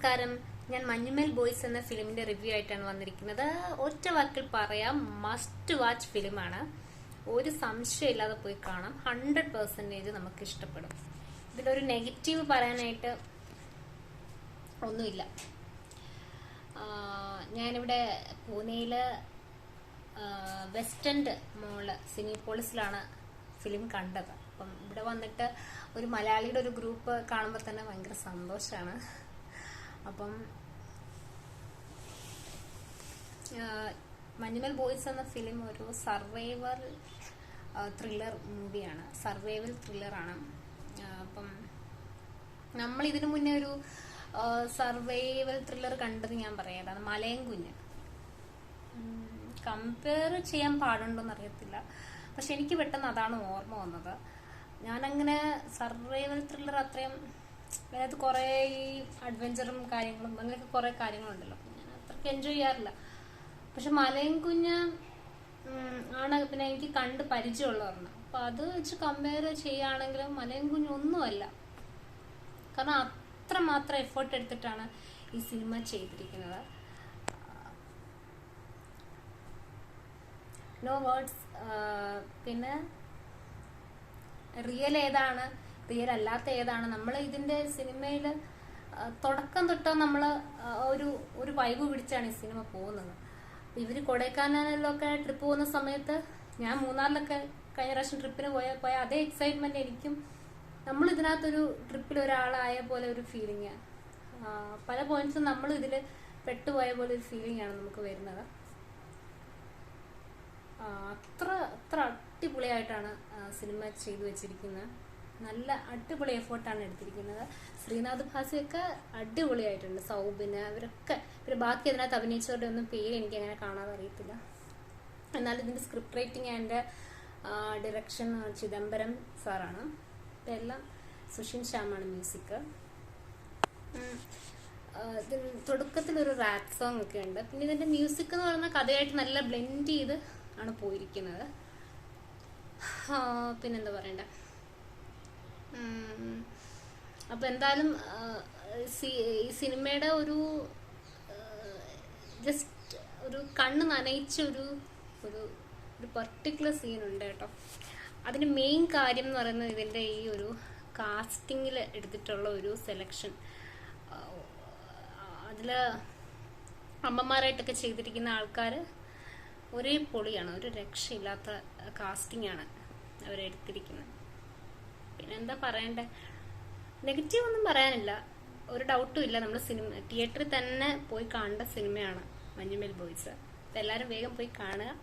നമസ്കാരം. ഞാൻ മഞ്ഞുമേൽ ബോയ്സ് എന്ന ഫിലിമിന്റെ റിവ്യൂ ആയിട്ടാണ് വന്നിരിക്കുന്നത്. ഒറ്റ വാക്കിൽ പറയാം, മസ്റ്റ് വാച്ച് ഫിലിമാണ്. ഒരു സംശയമില്ലാതെ പോയി കാണാം. 100% നമുക്ക് ഇഷ്ടപ്പെടും. ഇതിലൊരു നെഗറ്റീവ് പറയാനായിട്ട് ഒന്നുമില്ല. ഞാനിവിടെ പൂനെയില് വെസ്റ്റ് എൻഡ് മോള് സിനിപോളിസിലാണ് ഫിലിം കണ്ടത്. അപ്പം ഇവിടെ വന്നിട്ട് ഒരു മലയാളിയുടെ ഒരു ഗ്രൂപ്പ് കാണുമ്പോൾ തന്നെ ഭയങ്കര സന്തോഷമാണ്. അപ്പം മഞ്ഞുമൽ ബോയ്സ് എന്ന ഫിലിം ഒരു സർവൈവൽ ത്രില്ലർ മൂവിയാണ്. സർവൈവൽ ത്രില്ലറാണ്. അപ്പം നമ്മൾ ഇതിനു മുന്നേ ഒരു സർവൈവൽ ത്രില്ലർ കണ്ടത് ഞാൻ പറയാം, അതാണ് മലയും കുഞ്ഞ്. കമ്പയർ ചെയ്യാൻ പാടുണ്ടോന്ന് അറിയത്തില്ല, പക്ഷെ എനിക്ക് പെട്ടെന്ന് അതാണ് ഓർമ്മ വന്നത്. ഞാനങ്ങനെ സർവൈവൽ ത്രില്ലർ അത്രയും, അതായത് കുറെ ഈ അഡ്വഞ്ചറും കാര്യങ്ങളും അങ്ങനെയൊക്കെ കുറെ കാര്യങ്ങളുണ്ടല്ലോ, ഞാൻ അത്രയ്ക്ക് എൻജോയ് ചെയ്യാറില്ല. പക്ഷെ മലയും കുഞ്ഞ് ആണ് പിന്നെ എനിക്ക് കണ്ട് പരിചയമുള്ള ഒരെണ്ണം. അപ്പൊ അത് വെച്ച് കമ്പയർ ചെയ്യുകയാണെങ്കിലും മലയും കുഞ്ഞ് ഒന്നുമല്ല. കാരണം അത്രമാത്രം എഫേർട്ട് എടുത്തിട്ടാണ് ഈ സിനിമ ചെയ്തിരിക്കുന്നത്. No words. പിന്നെ റിയൽ ഏതാണ്, റിയൽ അല്ലാത്ത ഏതാണ്, നമ്മൾ ഇതിന്റെ സിനിമയിൽ തുടക്കം തൊട്ട് നമ്മൾ ഒരു വൈബ് പിടിച്ചാണ് ഈ സിനിമ പോകുന്നത്. ഇവര് കൊടൈക്കനാലിലൊക്കെ ട്രിപ്പ് പോകുന്ന സമയത്ത്, ഞാൻ മൂന്നാറിലൊക്കെ കഴിഞ്ഞ പ്രാവശ്യം ട്രിപ്പിന് പോയ അതേ എക്സൈറ്റ്മെന്റ് എനിക്കും, നമ്മൾ ഇതിനകത്തൊരു ട്രിപ്പിൽ ഒരാളായ പോലെ ഒരു ഫീലിംഗ്. പല പോയിന്റ്സും നമ്മൾ ഇതിൽ പെട്ടുപോയ പോലെ ഒരു ഫീലിംഗ് ആണ് നമുക്ക് വരുന്നത്. അത്ര അടിപൊളിയായിട്ടാണ് സിനിമ ചെയ്തു വെച്ചിരിക്കുന്നത്. നല്ല അടിപൊളി എഫേർട്ടാണ് എടുത്തിരിക്കുന്നത്. ശ്രീനാഥ് ഭാസിയൊക്കെ അടിപൊളിയായിട്ടുണ്ട്. സൗബിന്, അവരൊക്കെ. പിന്നെ ബാക്കി അതിനകത്ത് അഭിനയിച്ചവരുടെ ഒന്നും പേര് എനിക്ക് അങ്ങനെ കാണാതെ അറിയത്തില്ല. എന്നാലും ഇതിന്റെ script writing and direction Chidambaram സാറാണ്. ഇപ്പം എല്ലാം സുഷിൻ ശ്യാമാണ് മ്യൂസിക്. തുടക്കത്തിൽ ഒരു റാപ്പ് സോങ് ഒക്കെ ഉണ്ട്. പിന്നെ ഇതിന്റെ മ്യൂസിക് എന്ന് പറയുന്ന കഥയായിട്ട് നല്ല ബ്ലെൻഡ് ചെയ്ത് ആണ് പോയിരിക്കുന്നത്. പിന്നെന്താ പറയണ്ടേ, അപ്പൊ എന്തായാലും ഈ സിനിമയുടെ ഒരു ജസ്റ്റ് ഒരു കണ്ണ് നനയിച്ച ഒരു പർട്ടിക്കുലർ സീൻ ഉണ്ട് കേട്ടോ. അതിന്റെ മെയിൻ കാര്യം എന്ന് പറയുന്നത് ഇതിന്റെ ഈ ഒരു കാസ്റ്റിംഗിൽ എടുത്തിട്ടുള്ള ഒരു സെലക്ഷൻ. അതില് അമ്മമാരായിട്ടൊക്കെ ചെയ്തിരിക്കുന്ന ആൾക്കാർ ഒരേ പൊളിയാണ്. ഒരു രക്ഷയില്ലാത്ത കാസ്റ്റിംഗ് ആണ് അവരെടുത്തിരിക്കുന്നത്. പിന്നെ എന്താ പറയണ്ടേ, നെഗറ്റീവ് ഒന്നും പറയാനില്ല, ഒരു ഡൗട്ടും ഇല്ല. നമ്മൾ സിനിമ തിയേറ്ററിൽ തന്നെ പോയി കാണേണ്ട സിനിമയാണ് മഞ്ഞുമേൽ ബോയ്സ്. എല്ലാവരും വേഗം പോയി കാണുക.